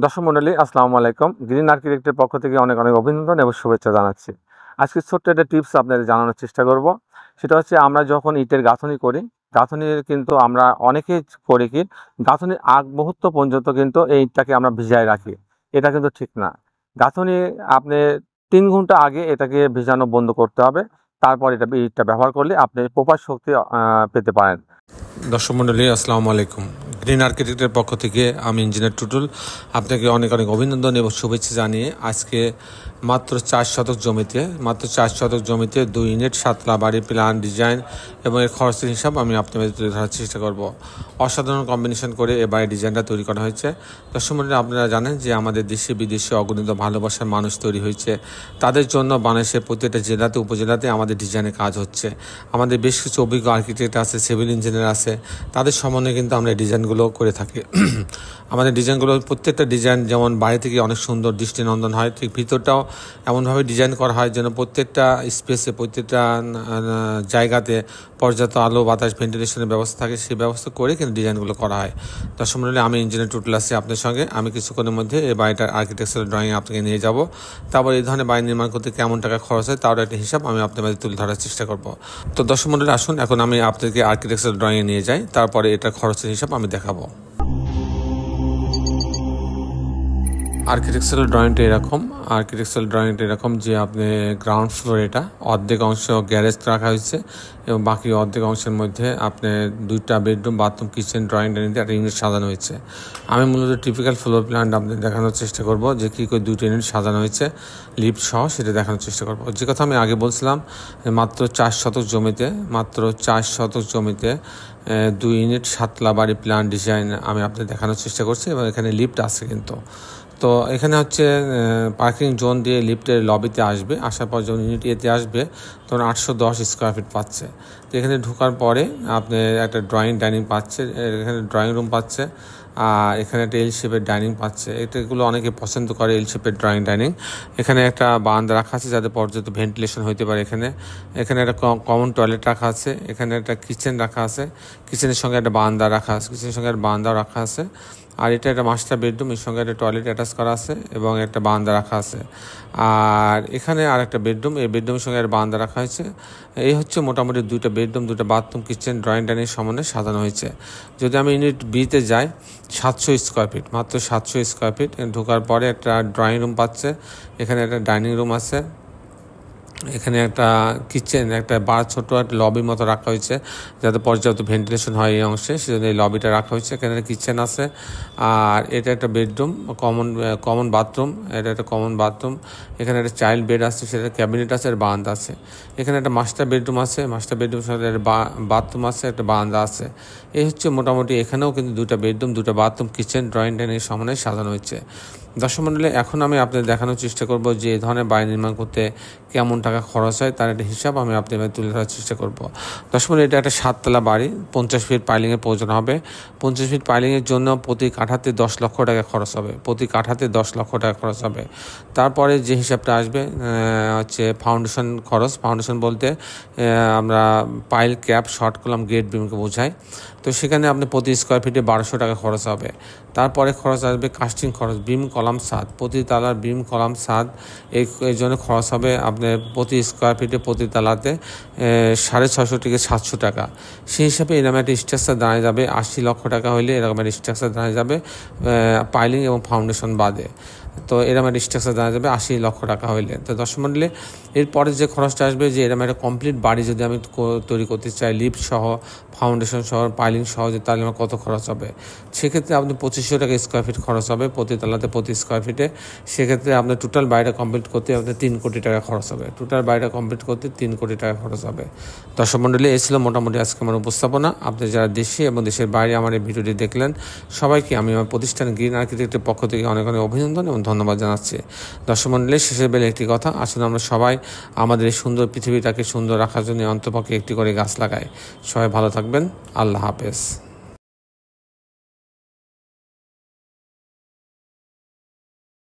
দর্শক মণ্ডলী আসসালামু আলাইকুম। গ্রিন আর্কিটেক্টের পক্ষ থেকে অনেক অনেক অভিনন্দন এবং শুভেচ্ছা জানাচ্ছি। আজকে ছোট্ট একটা টিপস আপনাদের জানানোর চেষ্টা করব। সেটা হচ্ছে আমরা যখন ইটের গাঁথনি করি, গাঁথনির কিন্তু আমরা অনেকেই করি কি গাঁথনির আগ মুহূর্ত পর্যন্ত কিন্তু এই ইটটাকে আমরা ভিজায় রাখি। এটা কিন্তু ঠিক না। গাঁথনি আপনি ৩ ঘন্টা আগে এটাকে ভিজানো বন্ধ করতে হবে। তারপর ইটটা ব্যবহার করলে আপনি প্রপার শক্তি পেতে পারেন। দর্শক মণ্ডলী আসসালামু আলাইকুম। গ্রিন আর্কিটেক্টের পক্ষ থেকে আমি ইঞ্জিনিয়ার টুটুল আপনাকে অনেক অনেক অভিনন্দন এবং শুভেচ্ছা জানিয়ে আজকে মাত্র 4 শতক জমিতে 2 ইউনিট 7 তলা বাড়ি প্ল্যান ডিজাইন এবং এর খরচের হিসাব আমি আপনাদের তুলে ধরার চেষ্টা করব। অসাধারণ কম্বিনেশন করে এ বাড়ির ডিজাইনটা তৈরি করা হয়েছে। দর্শক মণ্ডলী আপনারা জানেন যে আমাদের দেশে বিদেশে অগণিত ভালোবাসার মানুষ তৈরি হয়েছে। তাদের জন্য বাংলাদেশের প্রত্যেকটা জেলাতে উপজেলাতে আমাদের ডিজাইনের কাজ হচ্ছে। আমাদের বেশ কিছু অভিজ্ঞ আর্কিটেক্ট আছে, সিভিল ইঞ্জিনিয়ার আছে, তাদের সমন্বয়ে কিন্তু আমরা এই ডিজাইনগুলো করে থাকি। আমাদের ডিজাইনগুলো প্রত্যেকটা ডিজাইন যেমন বাইরে থেকে অনেক সুন্দর দৃষ্টিনন্দন হয়, ঠিক ভিতরটাও এমনভাবে ডিজাইন করা হয় যেন প্রত্যেকটা স্পেসে প্রত্যেকটা জায়গাতে পর্যাপ্ত আলো বাতাস ভেন্টিলেশনের ব্যবস্থা থাকে। সেই ব্যবস্থা করে কিন্তু ডিজাইনগুলো করা হয়। দর্শক মণ্ডলী আমি ইঞ্জিনিয়ার টুটুল আছি আপনার সঙ্গে। আমি কিছুক্ষণের মধ্যে এই বাড়িটার আর্কিটেকচারাল ড্রয়িং আপনাকে নিয়ে যাব। তারপর এই ধরনের বাড়ি নির্মাণ করতে কেমন টাকা খরচ হয় তার একটা হিসাব আমি আপনাদের তুলে ধরার চেষ্টা করব। তো দর্শক মণ্ডলী আসুন এখন আমি আপনাদেরকে আর্কিটেকচারাল ড্রয়িংয়ে নিয়ে যাই, তারপরে এটার খরচের হিসাব আমি দেখাবো। আর্কিটেকচারাল ড্রয়িংটা এরকম যে আপনি গ্রাউন্ড ফ্লোর এটা অর্ধেক অংশ গ্যারেজ রাখা হয়েছে এবং বাকি অর্ধেক অংশের মধ্যে আপনি 2টা bedroom bathroom kitchen drawing dining একটা ইউনিট সাজানো হয়েছে। আমি মূলত টিপিক্যাল ফ্লোর প্ল্যানটা আপনাদের দেখানোর চেষ্টা করব যে কী করে 2টা ইউনিট সাজানো হয়েছে লিফট সহ, সেটা দেখানোর চেষ্টা করব। যে কথা আমি আগে বলছিলাম মাত্র 4 শতক জমিতে 2 ইউনিট 7 তলা বাড়ি প্ল্যান ডিজাইন আমি আপনাদের দেখানোর চেষ্টা করছি এবং এখানে লিফট আছে কিন্তু। তো এখানে হচ্ছে পার্কিং জোন দিয়ে লিফটের লবিতে আসবে, আসার পর যখন ইউনিট এতে আসবে তখন 810 স্কোয়ার ফিট পাচ্ছে। তো এখানে ঢোকার পরে আপনি একটা ড্রয়িং ডাইনিং পাচ্ছে, এখানে ড্রয়িং রুম পাচ্ছে, আর এখানে একটা এল শেপের ডাইনিং পাচ্ছে। এগুলো অনেকে পছন্দ করে এল শেপের ড্রয়িং ডাইনিং। এখানে একটা বারান্দা রাখা আছে যাতে পর্যাপ্ত ভেন্টিলেশন হইতে পারে। এখানে একটা কমন টয়লেট রাখা আছে, এখানে একটা কিচেন রাখা আছে, কিচেনের সঙ্গে একটা বারান্দা রাখা আছে, কিচেনের সঙ্গে একটা বারান্দাও রাখা আছে। আর এটা একটা মাস্টার বেডরুম, এর সঙ্গে একটা টয়লেট অ্যাটাচ করা আছে এবং একটা বারান্দা রাখা আছে। আর এখানে আর একটা বেডরুম, এই বেডরুমের সঙ্গে একটা বারান্দা রাখা হয়েছে। এই হচ্ছে মোটামুটি 2টা বেডরুম 2টা বাথরুম কিচেন ড্রয়িং ডাইনিং সমন্বয়ে সাজানো হয়েছে। যদি আমি ইউনিট বিতে যাই 700 স্কোয়ার ফিট, মাত্র 700 স্কোয়ার ফিট। ঢোকার পরে একটা ড্রয়িং রুম পাচ্ছে, এখানে একটা ডাইনিং রুম আছে, এখানে একটা কিচেন একটা ছোট একটা লবির মতো রাখা হয়েছে যাতে পর্যাপ্ত ভেন্টিলেশন হয় এই অংশে, সেজন্য এই লবিটা রাখা হয়েছে। এখানে কিচেন আছে আর এটা একটা বেডরুম কমন বাথরুম, এটা একটা কমন বাথরুম। এখানে একটা চাইল্ড বেড আছে, সেটা ক্যাবিনেট আছে আর বারান্দা আছে। এখানে একটা মাস্টার বেডরুম আছে, মাস্টার বেডরুম সাথে একটা বাথরুম আছে, একটা বারান্দা আছে। এই হচ্ছে মোটামুটি এখানেও কিন্তু 2টা বেডরুম 2টা বাথরুম কিচেন ড্রয়িং ডাইনিং সমন্বয়ে সাজানো হয়েছে। দর্শক মণ্ডলী এখন আমি আপনাদের দেখানোর চেষ্টা করব যে এই ধরনের বাড়ি নির্মাণ করতে কেমন টাকা খরচ হয় তার একটা হিসাব আমি আপনাদের তুলে ধরার চেষ্টা করব। দর্শক মণ্ডলী এটা একটা 7 তলা বাড়ি, 50 ফিট পাইলিংয়ের প্রয়োজন হবে। 50 ফিট পাইলিংয়ের জন্য প্রতি কাঠাতে 10 লক্ষ টাকা খরচ হবে। তারপরে যে হিসাবটা আসবে হচ্ছে ফাউন্ডেশন বলতে আমরা পাইল ক্যাপ শর্ট কলাম গেট বিমকে বোঝাই। তো সেখানে আপনি প্রতি স্কোয়ার ফিটে 1200 টাকা খরচ হবে। তারপরে খরচ আসবে কাস্টিং খরচ, বিম কলাম ছাদ, প্রতি তালার বিম কলাম ছাদ, এই জন্য খরচ হবে আপনার প্রতি স্কোয়ার ফিটে প্রতি তালাতে 650 থেকে 700 টাকা। সেই হিসাবে এরকম একটা স্ট্রাকচার দাঁড়িয়ে যাবে 80 লক্ষ টাকা হলে এরকম একটা স্ট্রাকচার দাঁড়িয়ে যাবে পাইলিং এবং ফাউন্ডেশন বাদে। তো এরকম একটা স্ট্রাকচার দাঁড়িয়ে যাবে 80 লক্ষ টাকা হইলে। তো দর্শক মণ্ডলী এরপরে যে খরচটা আসবে যে এরকম একটা কমপ্লিট বাড়ি যদি আমি তৈরি করতে চাই লিফট সহ ফাউন্ডেশন সহ পাইলিং সহ, তাহলে আমার কত খরচ হবে? সেক্ষেত্রে আপনি 2500 টাকা স্কোয়ার ফিট খরচ হবে প্রতি তালাতে প্রতি স্কোয়ার ফিটে। সেক্ষেত্রে আপনার টোটাল বাড়িটা কমপ্লিট করতে আপনার 3 কোটি টাকা খরচ হবে। দর্শক মণ্ডলী এই ছিল মোটামুটি আজকে আমার উপস্থাপনা। আপনি যারা দেশে এবং দেশের বাইরে আমার এই ভিডিওটি দেখলেন সবাইকে আমি আমার প্রতিষ্ঠান গ্রিন আর্কিটেক্টের পক্ষ থেকে অনেক অনেক অভিনন্দন এবং ধন্যবাদ জানাচ্ছি। দর্শক মণ্ডলী শেষের বেলা একটি কথা, আসলে আমরা সবাই আমাদের এই সুন্দর পৃথিবীটাকে সুন্দর রাখার জন্য অন্তপক্ষে একটি করে গাছ লাগাই। সবাই ভালো থাকবেন, আল্লাহ হাফেজ।